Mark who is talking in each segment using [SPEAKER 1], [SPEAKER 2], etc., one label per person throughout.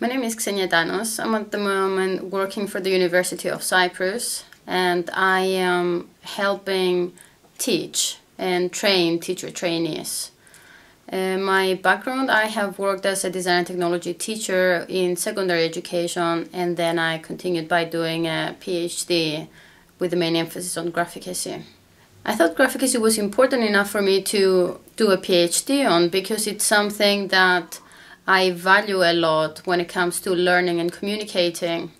[SPEAKER 1] My name is Xenia Danos. I'm at the moment working for the University of Cyprus, and I am helping teach and train teacher trainees. My background, I have worked as a design and technology teacher in secondary education, and then I continued by doing a PhD with the main emphasis on Graphicacy. I thought Graphicacy was important enough for me to do a PhD on because it's something that I value a lot when it comes to learning and communicating.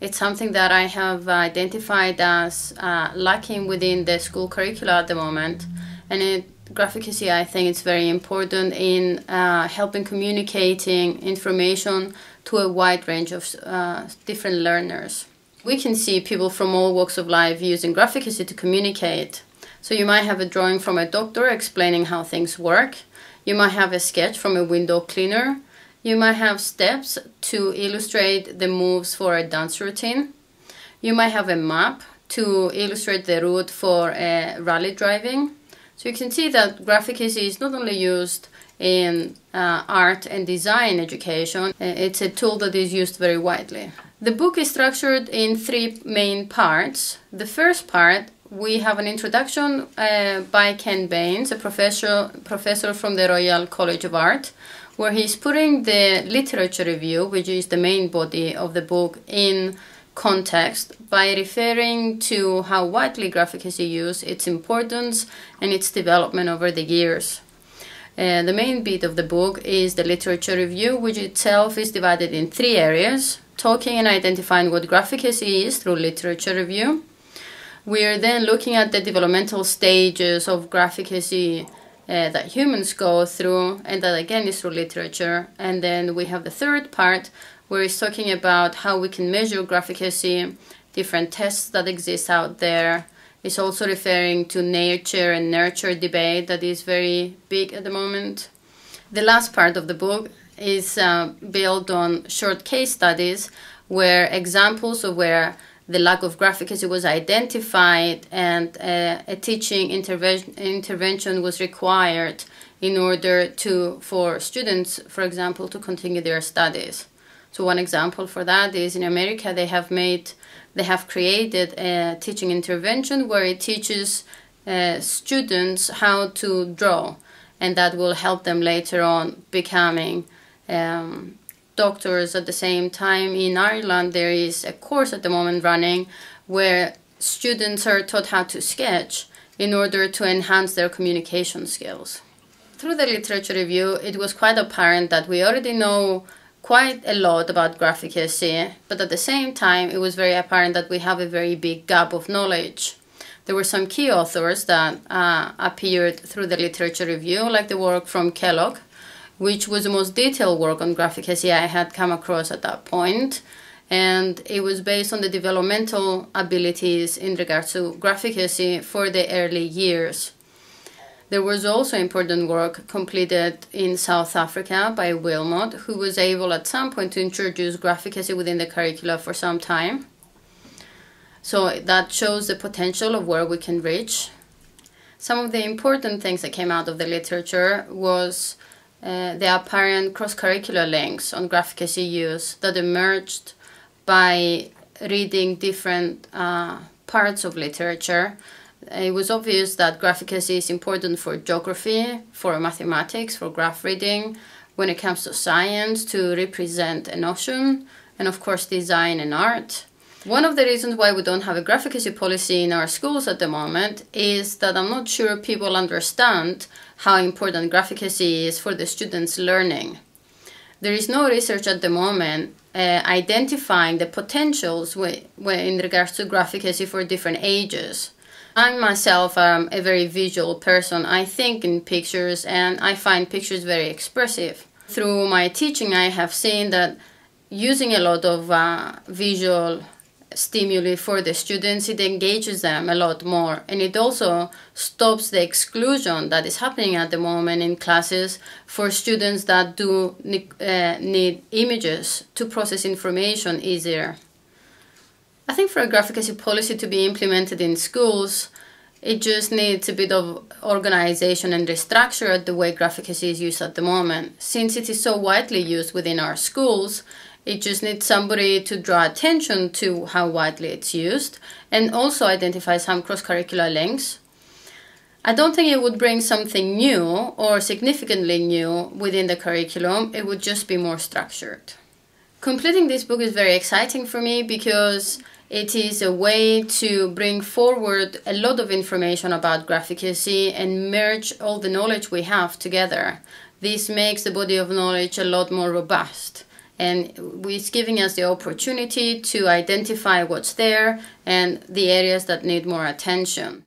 [SPEAKER 1] It's something that I have identified as lacking within the school curricula at the moment, and Graphicacy, I think it's very important in helping communicating information to a wide range of different learners. We can see people from all walks of life using Graphicacy to communicate. So you might have a drawing from a doctor explaining how things work. You might have a sketch from a window cleaner. You might have steps to illustrate the moves for a dance routine. You might have a map to illustrate the route for rally driving. So you can see that Graphicacy is not only used in art and design education, it's a tool that is used very widely. The book is structured in three main parts. The first part, we have an introduction by Ken Baines, a professor from the Royal College of Art, where he's putting the literature review, which is the main body of the book, in context by referring to how widely Graphicacy used, its importance, and its development over the years. The main bit of the book is the literature review, which itself is divided in three areas: talking and identifying what Graphicacy is through literature review. We are then looking at the developmental stages of Graphicacy that humans go through, and that again is through literature. And then we have the third part, where it's talking about how we can measure Graphicacy, different tests that exist out there. It's also referring to nature and nurture debate that is very big at the moment. The last part of the book is built on short case studies, where examples of where the lack of Graphicacy was identified and a teaching intervention was required in order for students, for example, to continue their studies. So one example for that is in America they have created a teaching intervention where it teaches students how to draw, and that will help them later on becoming doctors. At the same time, in Ireland there is a course at the moment running where students are taught how to sketch in order to enhance their communication skills. Through the literature review, it was quite apparent that we already know quite a lot about Graphicacy, but at the same time it was very apparent that we have a very big gap of knowledge. There were some key authors that appeared through the literature review, like the work from Kellogg, which was the most detailed work on Graphicacy I had come across at that point, and it was based on the developmental abilities in regards to Graphicacy for the early years. There was also important work completed in South Africa by Wilmot, who was able at some point to introduce Graphicacy within the curricula for some time. So that shows the potential of where we can reach. Some of the important things that came out of the literature was the apparent cross-curricular links on Graphicacy use that emerged by reading different parts of literature. It was obvious that Graphicacy is important for geography, for mathematics, for graph reading, when it comes to science, to represent a notion, and of course design and art. One of the reasons why we don't have a Graphicacy policy in our schools at the moment is that I'm not sure people understand how important Graphicacy is for the students' learning. There is no research at the moment identifying the potentials in regards to Graphicacy for different ages. I myself am a very visual person. I think in pictures and I find pictures very expressive. Through my teaching, I have seen that using a lot of visual stimuli for the students, it engages them a lot more, and it also stops the exclusion that is happening at the moment in classes for students that do need images to process information easier. I think for a Graphicacy policy to be implemented in schools, it just needs a bit of organization and restructure the way Graphicacy is used at the moment. Since it is so widely used within our schools, It just needs somebody to draw attention to how widely it's used and also identify some cross-curricular links. I don't think it would bring something new or significantly new within the curriculum. It would just be more structured. Completing this book is very exciting for me because it is a way to bring forward a lot of information about Graphicacy and merge all the knowledge we have together. This makes the body of knowledge a lot more robust, and it's giving us the opportunity to identify what's there and the areas that need more attention.